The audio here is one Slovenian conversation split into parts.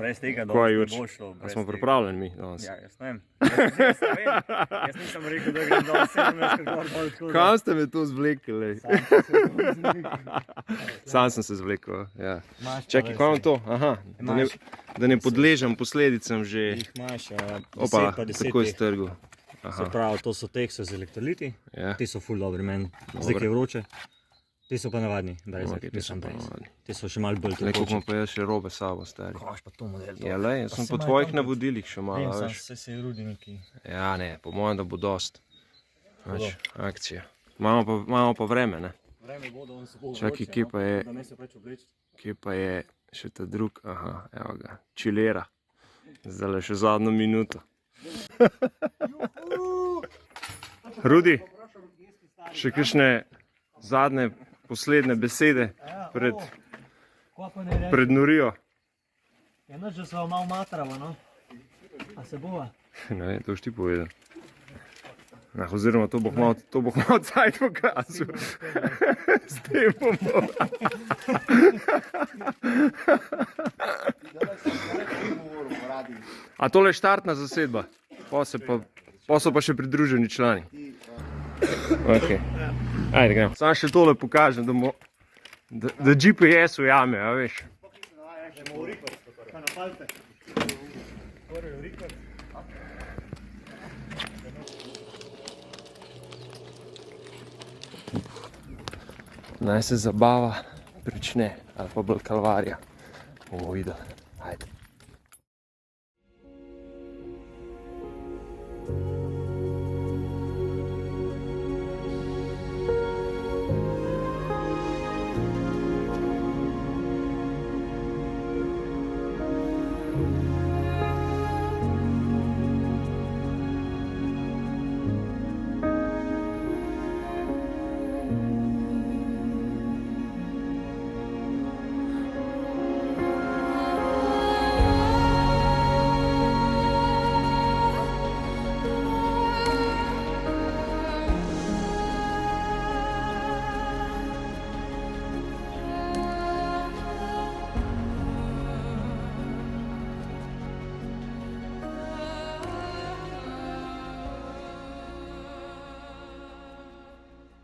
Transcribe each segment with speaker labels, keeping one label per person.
Speaker 1: brez tega
Speaker 2: Kaj,
Speaker 1: ne
Speaker 2: Jurč?
Speaker 1: bo šlo.
Speaker 2: A smo pripravljeni mi danes?
Speaker 1: Ja, jaz ne vem. Jaz nisem rekel, da grem dol 17 dol.
Speaker 2: Kam ste me to zvlekli? Sam sem se zvlekel, ja. Čakaj, kaj imam to? Aha, da ne podležem posledicam že.
Speaker 1: Jih imaš 10
Speaker 2: Opa,
Speaker 1: pa 10
Speaker 2: takoj
Speaker 1: teh.
Speaker 2: strgu.
Speaker 1: Se pravi, to so tekso z elektroliti.
Speaker 2: Ja.
Speaker 1: Ti so ful dobri meni.
Speaker 2: Dobro.
Speaker 1: Zdaj, ki je vroče. Ti so pa navadni, brez
Speaker 2: Ok, ti so
Speaker 1: sam
Speaker 2: pa
Speaker 1: brez.
Speaker 2: navadni.
Speaker 1: Ti so še malo bolj
Speaker 2: Nekako
Speaker 1: tekoči.
Speaker 2: imam pa jaz še robe s sabo, stari.
Speaker 1: Ko imaš pa to model.
Speaker 2: Ja, lej, jaz sem po tvojih navodilih še malo,
Speaker 1: Vem,
Speaker 2: veš.
Speaker 1: se je rudi neki.
Speaker 2: Ja, ne, po mojem, da bo dost. Znači, akcija. Imamo pa vreme, ne?
Speaker 1: Vreme bodo, on se bo
Speaker 2: Čakaj, kje pa je,
Speaker 1: da ne se preč obleči.
Speaker 2: kje pa je še ta drug, aha, evo ga, čilera. Zdaj še zadnjo minuto. Rudi, še kakšne zadnje, poslednje besede pred norijo?
Speaker 3: Ja, noč, da smo malo matrava, no. A se bova?
Speaker 2: Ne vem, to boš ti povedal. Oziroma, to bo malo cajt pokazal. S tem bomo. A tole je štartna zasedba? Pa so pa še pridruženi člani. Ok. Ajde, gremo. Samo še tole pokažem, da GPS ujame, a veš. Naj se zabava prične, ali pa bolj kalvarija. Bomo videli. Ajde.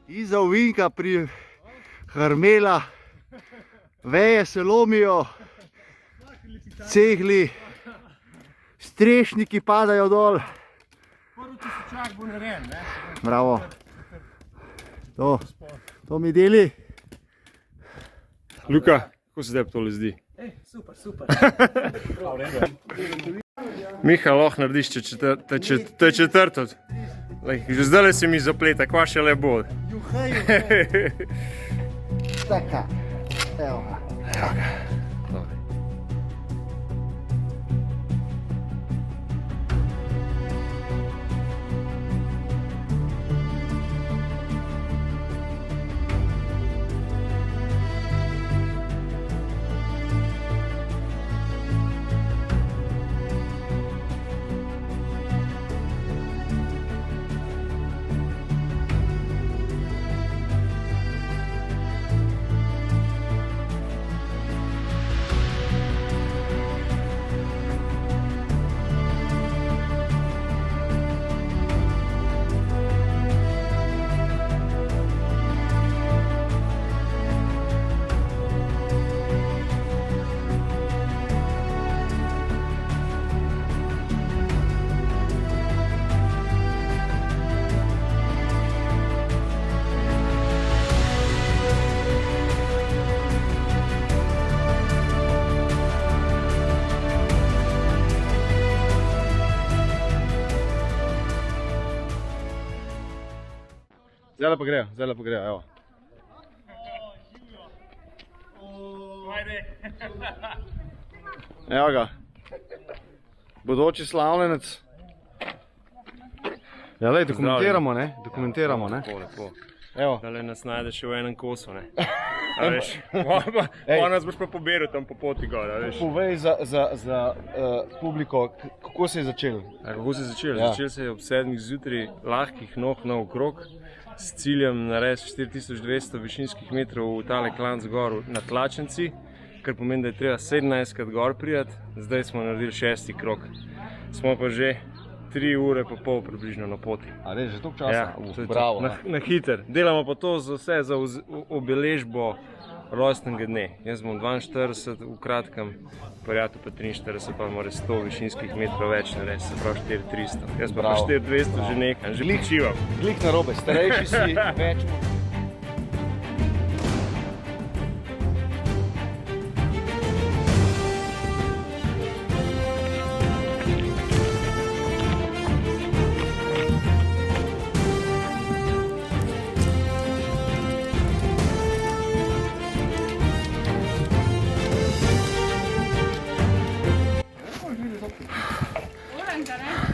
Speaker 4: Iza ovinka pri hrmela, veje se lomijo, cegli, strešniki padajo dol. Bravo. To mi deli.
Speaker 2: Luka, kako se tebi tole zdi?
Speaker 3: Super, super.
Speaker 2: Miha, lahko narediš te četrto. Že zdaj se mi zapleta, kva še le bo.
Speaker 4: Taka, evo ga.
Speaker 2: Zdaj pa grejo, evo. Evo ga. Bodoči slavljenec.
Speaker 4: Ja, lej, dokumentiramo, ne? Dokumentiramo, ne?
Speaker 2: Lepo.
Speaker 4: Evo.
Speaker 2: Dale nas najdeš še v enem kosu, ne? A veš, pa nas boš pa poberal tam po poti gor, a veš.
Speaker 4: Povej za publiko, kako se je začel?
Speaker 2: Kako se je začel?
Speaker 4: Ja.
Speaker 2: Začel se je ob 7 zjutraj lahkih nog naokrog s ciljem narediti 4200 višinskih metrov v tale klanc gor na Tlačenci, kar pomeni, da je treba 17krat gor prijeti, zdaj smo naredili 6. krog. Smo pa že 3 ure pa pol približno na poti.
Speaker 4: A res, že toliko časa?
Speaker 2: Ja,
Speaker 4: Bravo.
Speaker 2: na hiter. Delamo pa to za vse, za obeležbo rojstnega dne. Jaz bom 42 v kratkem, prijatelj pa 43, pa mora 100 višinskih metrov več narediti, se pravi 4300. Jaz pa 4200 že nekam, že počivam.
Speaker 4: Glik narobe, starejši si, več.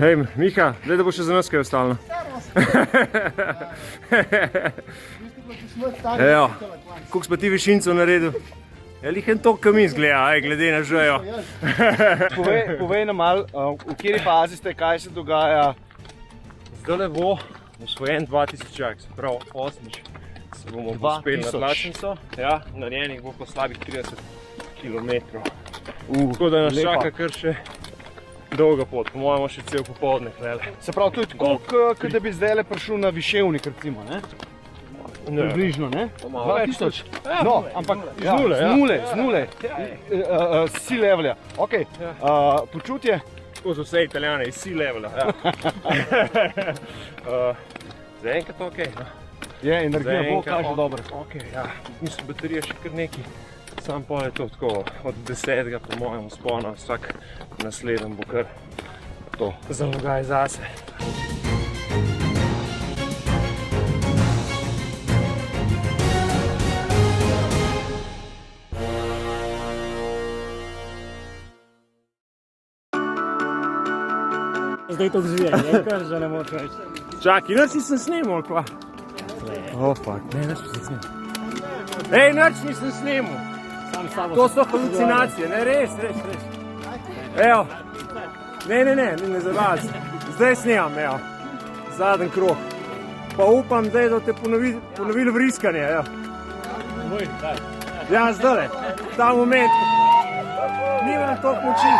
Speaker 2: Hej, Miha, gledaj, da bo še za nas kaj ostalo. Ejo, koliko si pa ti višincev naredil? Je lih en tok kamin zgleda, glede na žejo.
Speaker 4: Povej nam malo, v kateri fazi ste, kaj se dogaja?
Speaker 2: Zdajle bo osvojen 2000, se pravi 8. Se bomo uspeli na tlačnico. Ja, narejenih bo pa slabih 30 km. Tako da nas čaka kar še dolga pot, po mojemu še cel popoldne klele.
Speaker 4: Se pravi, to je tako, kot da bi zdajle prišel na Viševnik, recimo, ne? Približno, ne? 2000. No, ampak z nule. Z sea levelja. Ok, počutje?
Speaker 2: Tako za vse Italijane, iz sea levela. Zaenkrat ok.
Speaker 4: Je, energija bo, kaže dobro.
Speaker 2: Ok, ja, mislim, baterija še kar nekaj. Sam pa je to tako, od 10. po mojem vzpona, vsak naslednji bo kar to zalogaj zase.
Speaker 3: Zdaj to zvije, je kar že ne moč več.
Speaker 2: Čakaj, nič nisem snimal, kva? Oh, fuck.
Speaker 3: Ne, nič nisem snimal.
Speaker 2: Ej, nič nisem snimal. To so halucinacije, ne, res. Evo, ne zabavaj se. Zdaj snimam, evo, zadnji krog. Pa upam, da je te ponovili vriskanje, evo.
Speaker 3: Moj, daj.
Speaker 2: Ja, zdajle, ta moment, nimam toliko moči.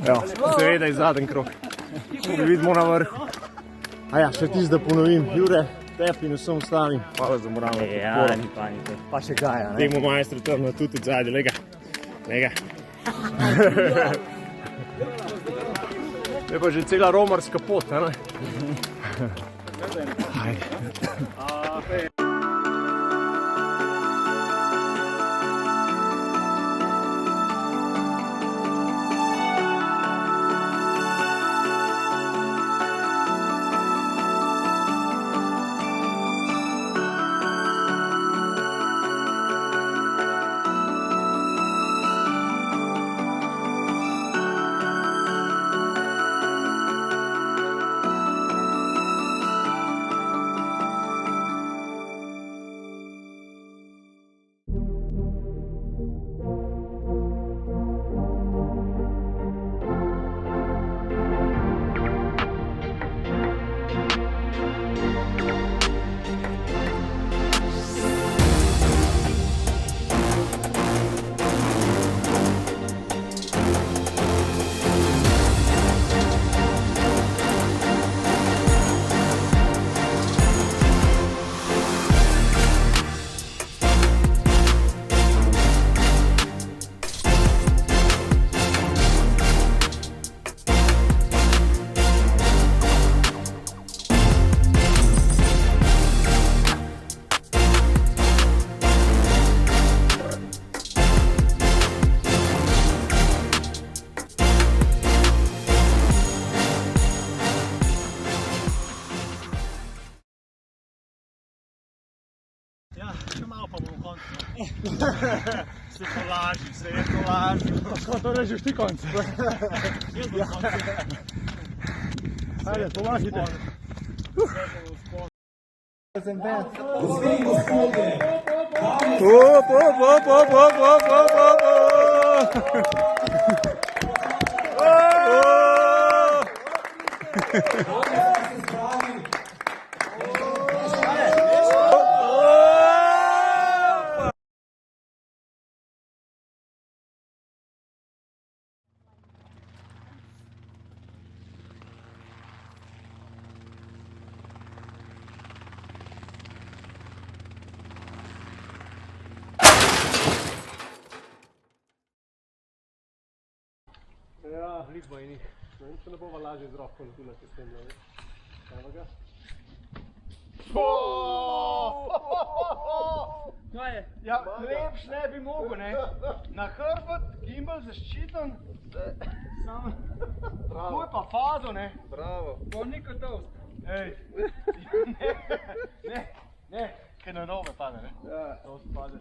Speaker 2: Evo, seveda je zadnji krog. Da vidimo na vrhu. A ja, še tisti, da ponovim, Jure. Tepi in vsem ostalim. Hvala za moralno podporo.
Speaker 3: Ja, ni panike. Pa še Gaja, ne?
Speaker 2: Temu majstru tam na tudi zadnji, lega. Je pa že cela romarska pot, ne? Ajde.
Speaker 3: Še malo pa bomo koncu. Se je to laži. Pa ško to režeš ti konce? Jaz bom konce. Ajde, polažite.
Speaker 4: Ja, veliko bojnih. Ne vem, če ne bova lažje z roko letila čez tem, ne veš. Evo ga.
Speaker 1: Kaj je?
Speaker 4: Ja, lepš ne bi mogel, ne. Na hrbet, gimbal zaščiten. Samo, tu je pa fazo, ne.
Speaker 3: Bravo.
Speaker 1: Bo niko toast.
Speaker 4: Ej, ne, kaj na nove pade, ne.
Speaker 3: Ja.
Speaker 4: Toast pade.